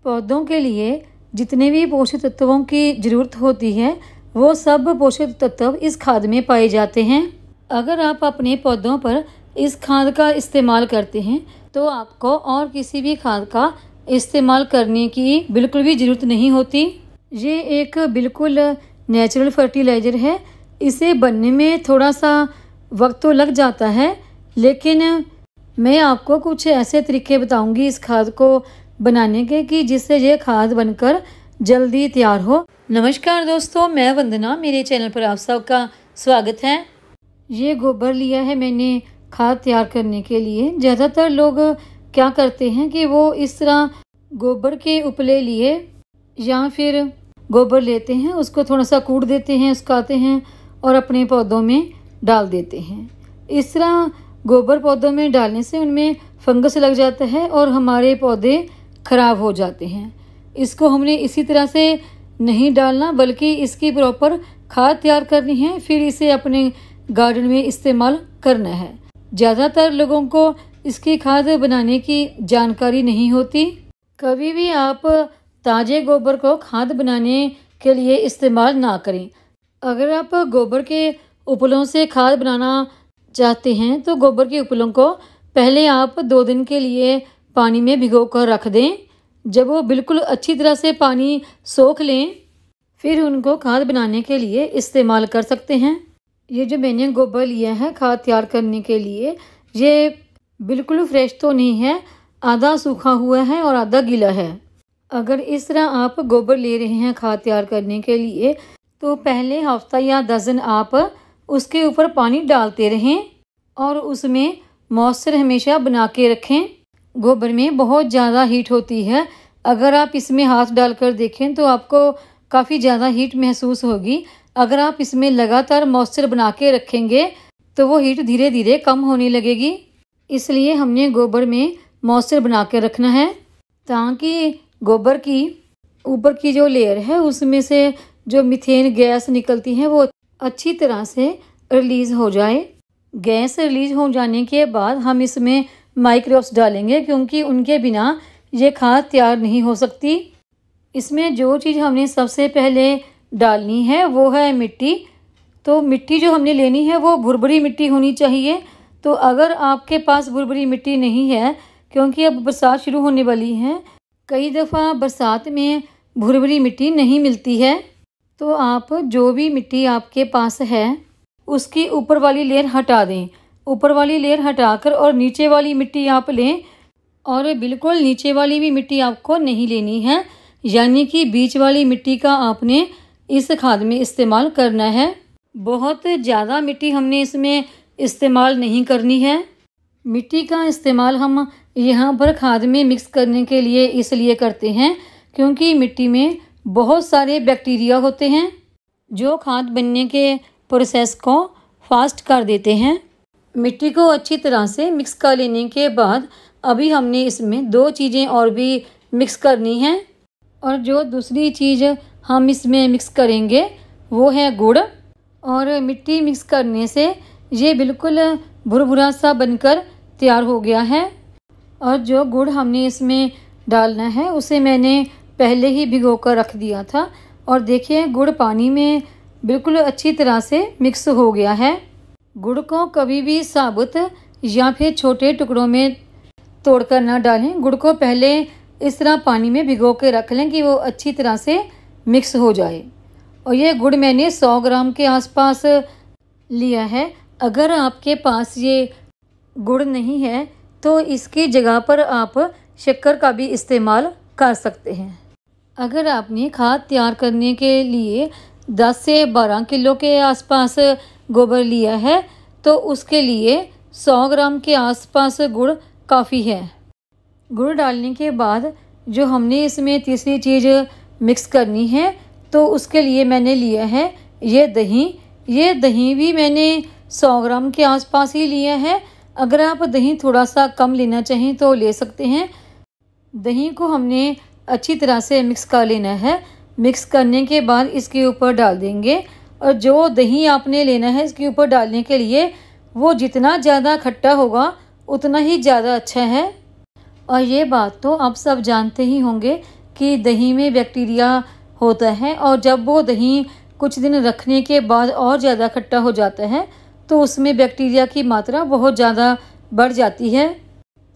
पौधों के लिए जितने भी पोषक तत्वों की ज़रूरत होती है वो सब पोषक तत्व इस खाद में पाए जाते हैं। अगर आप अपने पौधों पर इस खाद का इस्तेमाल करते हैं तो आपको और किसी भी खाद का इस्तेमाल करने की बिल्कुल भी ज़रूरत नहीं होती। ये एक बिल्कुल नेचुरल फर्टिलाइज़र है। इसे बनने में थोड़ा सा वक्त तो लग जाता है, लेकिन मैं आपको कुछ ऐसे तरीके बताऊंगी इस खाद को बनाने के कि जिससे ये खाद बनकर जल्दी तैयार हो। नमस्कार दोस्तों, मैं वंदना, मेरे चैनल पर आप सबका स्वागत है। ये गोबर लिया है मैंने खाद तैयार करने के लिए। ज़्यादातर लोग क्या करते हैं कि वो इस तरह गोबर के उपले लिए या फिर गोबर लेते हैं, उसको थोड़ा सा कूट देते हैं, सुखाते हैं और अपने पौधों में डाल देते हैं। इस तरह गोबर पौधों में डालने से उनमें फंगस लग जाता है और हमारे पौधे ख़राब हो जाते हैं। इसको हमने इसी तरह से नहीं डालना, बल्कि इसकी प्रॉपर खाद तैयार करनी है, फिर इसे अपने गार्डन में इस्तेमाल करना है। ज़्यादातर लोगों को इसकी खाद बनाने की जानकारी नहीं होती। कभी भी आप ताज़े गोबर को खाद बनाने के लिए इस्तेमाल ना करें। अगर आप गोबर के उपलों से खाद बनाना चाहते हैं तो गोबर के उपलों को पहले आप 2 दिन के लिए पानी में भिगो कर रख दें। जब वो बिल्कुल अच्छी तरह से पानी सोख लें, फिर उनको खाद बनाने के लिए इस्तेमाल कर सकते हैं। ये जो मैंने गोबर लिया है खाद तैयार करने के लिए, ये बिल्कुल फ्रेश तो नहीं है, आधा सूखा हुआ है और आधा गीला है। अगर इस तरह आप गोबर ले रहे हैं खाद तैयार करने के लिए तो पहले हफ्ता या 10 दिन आप उसके ऊपर पानी डालते रहें और उसमें मॉइस्चर हमेशा बना के रखें। गोबर में बहुत ज़्यादा हीट होती है। अगर आप इसमें हाथ डालकर देखें तो आपको काफ़ी ज़्यादा हीट महसूस होगी। अगर आप इसमें लगातार मॉइस्चर बना के रखेंगे तो वो हीट धीरे धीरे कम होने लगेगी। इसलिए हमने गोबर में मॉइस्चर बना के रखना है ताकि गोबर की ऊपर की जो लेयर है उसमें से जो मीथेन गैस निकलती है वो अच्छी तरह से रिलीज़ हो जाए। गैस रिलीज़ हो जाने के बाद हम इसमें माइक्रोब्स डालेंगे, क्योंकि उनके बिना ये खाद तैयार नहीं हो सकती। इसमें जो चीज़ हमने सबसे पहले डालनी है वो है मिट्टी। तो मिट्टी जो हमने लेनी है वो भुरभुरी मिट्टी होनी चाहिए। तो अगर आपके पास भुरभुरी मिट्टी नहीं है, क्योंकि अब बरसात शुरू होने वाली है, कई दफ़ा बरसात में भुरभुरी मिट्टी नहीं मिलती है, तो आप जो भी मिट्टी आपके पास है उसकी ऊपर वाली लेयर हटा दें। ऊपर वाली लेयर हटाकर और नीचे वाली मिट्टी आप लें, और बिल्कुल नीचे वाली भी मिट्टी आपको नहीं लेनी है, यानी कि बीच वाली मिट्टी का आपने इस खाद में इस्तेमाल करना है। बहुत ज़्यादा मिट्टी हमने इसमें इस्तेमाल नहीं करनी है। मिट्टी का इस्तेमाल हम यहाँ पर खाद में मिक्स करने के लिए इसलिए करते हैं क्योंकि मिट्टी में बहुत सारे बैक्टीरिया होते हैं जो खाद बनने के प्रोसेस को फास्ट कर देते हैं। मिट्टी को अच्छी तरह से मिक्स कर लेने के बाद अभी हमने इसमें 2 चीज़ें और भी मिक्स करनी हैं, और जो दूसरी चीज़ हम इसमें मिक्स करेंगे वो है गुड़। और मिट्टी मिक्स करने से ये बिल्कुल भुरभुरा सा बनकर तैयार हो गया है। और जो गुड़ हमने इसमें डालना है उसे मैंने पहले ही भिगो कर रख दिया था, और देखिए गुड़ पानी में बिल्कुल अच्छी तरह से मिक्स हो गया है। गुड़ को कभी भी साबुत या फिर छोटे टुकड़ों में तोड़कर ना डालें। गुड़ को पहले इस तरह पानी में भिगो के रख लें कि वो अच्छी तरह से मिक्स हो जाए। और ये गुड़ मैंने 100 ग्राम के आसपास लिया है। अगर आपके पास ये गुड़ नहीं है तो इसकी जगह पर आप शक्कर का भी इस्तेमाल कर सकते हैं। अगर आपने खाद तैयार करने के लिए 10 से 12 किलो के आसपास गोबर लिया है तो उसके लिए 100 ग्राम के आसपास गुड़ काफ़ी है। गुड़ डालने के बाद जो हमने इसमें तीसरी चीज़ मिक्स करनी है तो उसके लिए मैंने लिया है ये दही। ये दही भी मैंने 100 ग्राम के आसपास ही लिया है। अगर आप दही थोड़ा सा कम लेना चाहें तो ले सकते हैं। दही को हमने अच्छी तरह से मिक्स कर लेना है। मिक्स करने के बाद इसके ऊपर डाल देंगे, और जो दही आपने लेना है इसके ऊपर डालने के लिए वो जितना ज़्यादा खट्टा होगा उतना ही ज़्यादा अच्छा है। और ये बात तो आप सब जानते ही होंगे कि दही में बैक्टीरिया होता है और जब वो दही कुछ दिन रखने के बाद और ज़्यादा खट्टा हो जाता है तो उसमें बैक्टीरिया की मात्रा बहुत ज़्यादा बढ़ जाती है।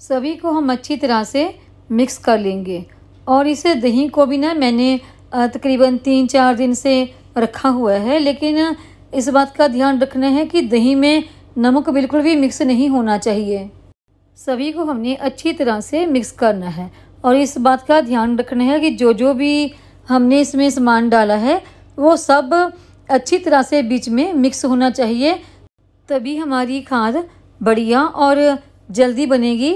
सभी को हम अच्छी तरह से मिक्स कर लेंगे। और इस दही को भी ना मैंने तकरीबन 3-4 दिन से रखा हुआ है, लेकिन इस बात का ध्यान रखना है कि दही में नमक बिल्कुल भी मिक्स नहीं होना चाहिए। सभी को हमने अच्छी तरह से मिक्स करना है और इस बात का ध्यान रखना है कि जो जो भी हमने इसमें सामान डाला है वो सब अच्छी तरह से बीच में मिक्स होना चाहिए, तभी हमारी खाद बढ़िया और जल्दी बनेगी।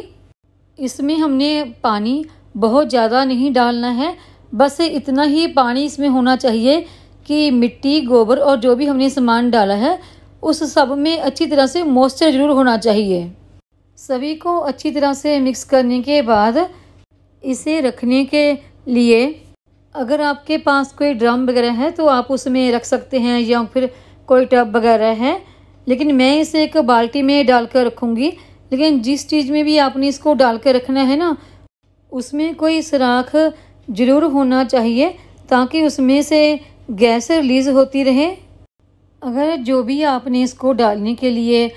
इसमें हमने पानी बहुत ज़्यादा नहीं डालना है, बस इतना ही पानी इसमें होना चाहिए कि मिट्टी, गोबर और जो भी हमने सामान डाला है उस सब में अच्छी तरह से मॉइस्चर ज़रूर होना चाहिए। सभी को अच्छी तरह से मिक्स करने के बाद इसे रखने के लिए अगर आपके पास कोई ड्रम वगैरह है तो आप उसमें रख सकते हैं या फिर कोई टब वगैरह है, लेकिन मैं इसे एक बाल्टी में डाल कर रखूँगी। लेकिन जिस चीज़ में भी आपने इसको डाल कर रखना है ना, उसमें कोई सुराख ज़रूर होना चाहिए ताकि उसमें से गैस रिलीज़ होती रहे। अगर जो भी आपने इसको डालने के लिए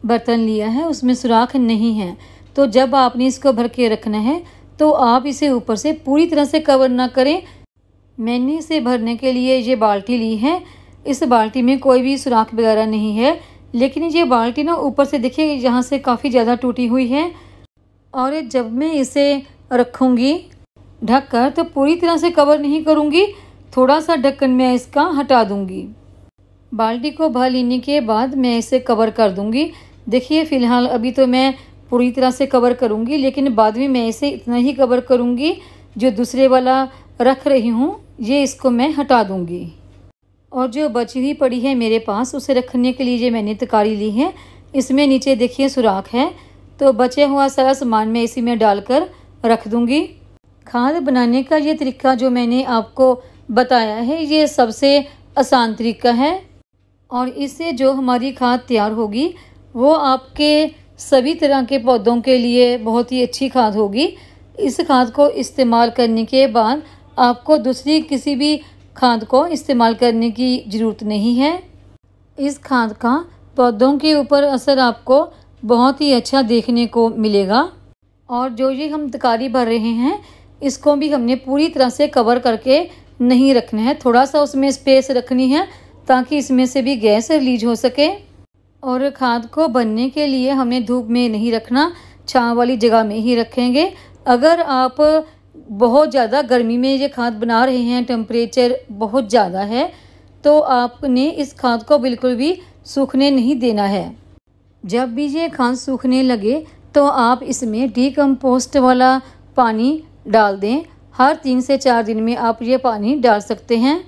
बर्तन लिया है उसमें सुराख नहीं है तो जब आपने इसको भर के रखना है तो आप इसे ऊपर से पूरी तरह से कवर ना करें। मैंने इसे भरने के लिए ये बाल्टी ली है। इस बाल्टी में कोई भी सुराख वगैरह नहीं है, लेकिन ये बाल्टी ना ऊपर से देखिए यहाँ से काफ़ी ज़्यादा टूटी हुई है। और जब मैं इसे रखूँगी ढक कर तो पूरी तरह से कवर नहीं करूँगी, थोड़ा सा ढक्कन मैं इसका हटा दूँगी। बाल्टी को भर लेने के बाद मैं इसे कवर कर दूँगी। देखिए फ़िलहाल अभी तो मैं पूरी तरह से कवर करूँगी, लेकिन बाद में मैं इसे इतना ही कवर करूँगी। जो दूसरे वाला रख रही हूँ ये इसको मैं हटा दूँगी। और जो बची हुई पड़ी है मेरे पास उसे रखने के लिए मैंने तकारी ली है। इसमें नीचे देखिए सुराख है, तो बचा हुआ सारा सामान मैं इसी में डालकर रख दूँगी। खाद बनाने का ये तरीका जो मैंने आपको बताया है ये सबसे आसान तरीका है और इससे जो हमारी खाद तैयार होगी वो आपके सभी तरह के पौधों के लिए बहुत ही अच्छी खाद होगी। इस खाद को इस्तेमाल करने के बाद आपको दूसरी किसी भी खाद को इस्तेमाल करने की ज़रूरत नहीं है। इस खाद का पौधों के ऊपर असर आपको बहुत ही अच्छा देखने को मिलेगा। और जो ये हम तकारी भर रहे हैं इसको भी हमने पूरी तरह से कवर करके नहीं रखना है, थोड़ा सा उसमें स्पेस रखनी है ताकि इसमें से भी गैस रिलीज हो सके। और खाद को बनने के लिए हमें धूप में नहीं रखना, छांव वाली जगह में ही रखेंगे। अगर आप बहुत ज़्यादा गर्मी में ये खाद बना रहे हैं, टेम्परेचर बहुत ज़्यादा है, तो आपने इस खाद को बिल्कुल भी सूखने नहीं देना है। जब भी ये खाद सूखने लगे तो आप इसमें डीकम्पोस्ट वाला पानी डाल दें। हर 3 से 4 दिन में आप ये पानी डाल सकते हैं।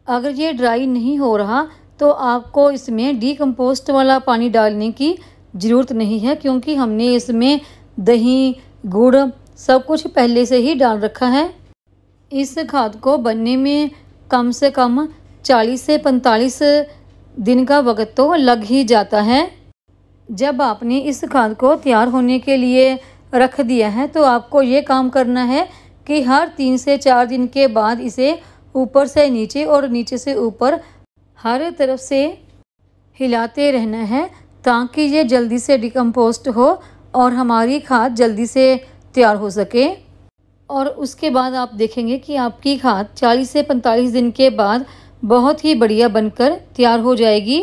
अगर ये ड्राई नहीं हो रहा तो आपको इसमें डीकम्पोस्ट वाला पानी डालने की ज़रूरत नहीं है, क्योंकि हमने इसमें दही, गुड़ सब कुछ पहले से ही डाल रखा है। इस खाद को बनने में कम से कम 40 से 45 दिन का वक्त तो लग ही जाता है। जब आपने इस खाद को तैयार होने के लिए रख दिया है तो आपको ये काम करना है कि हर 3 से 4 दिन के बाद इसे ऊपर से नीचे और नीचे से ऊपर हर तरफ से हिलाते रहना है ताकि ये जल्दी से डिकम्पोस्ट हो और हमारी खाद जल्दी से तैयार हो सके। और उसके बाद आप देखेंगे कि आपकी खाद 40 से 45 दिन के बाद बहुत ही बढ़िया बनकर तैयार हो जाएगी।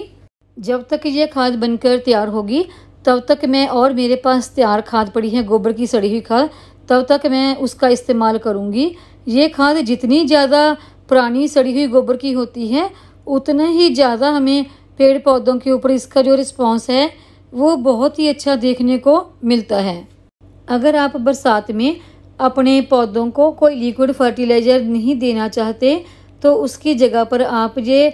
जब तक ये खाद बनकर तैयार होगी तब तक मैं, और मेरे पास तैयार खाद पड़ी है गोबर की सड़ी हुई खाद, तब तक मैं उसका इस्तेमाल करूँगी। ये खाद जितनी ज़्यादा पुरानी सड़ी हुई गोबर की होती है उतना ही ज़्यादा हमें पेड़ पौधों के ऊपर इसका जो रिस्पॉन्स है वो बहुत ही अच्छा देखने को मिलता है। अगर आप बरसात में अपने पौधों को कोई लिक्विड फर्टिलाइज़र नहीं देना चाहते तो उसकी जगह पर आप ये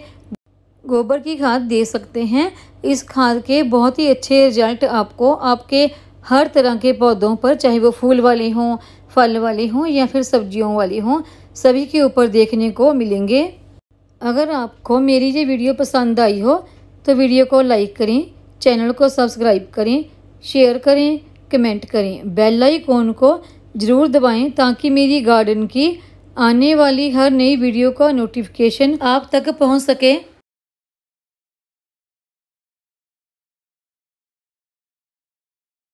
गोबर की खाद दे सकते हैं। इस खाद के बहुत ही अच्छे रिजल्ट आपको आपके हर तरह के पौधों पर, चाहे वो फूल वाले हों, फल वाले हों या फिर सब्जियों वाले हों, सभी के ऊपर देखने को मिलेंगे। अगर आपको मेरी ये वीडियो पसंद आई हो तो वीडियो को लाइक करें, चैनल को सब्सक्राइब करें, शेयर करें, कमेंट करें, बेल आइकॉन को ज़रूर दबाएं ताकि मेरी गार्डन की आने वाली हर नई वीडियो का नोटिफिकेशन आप तक पहुंच सके।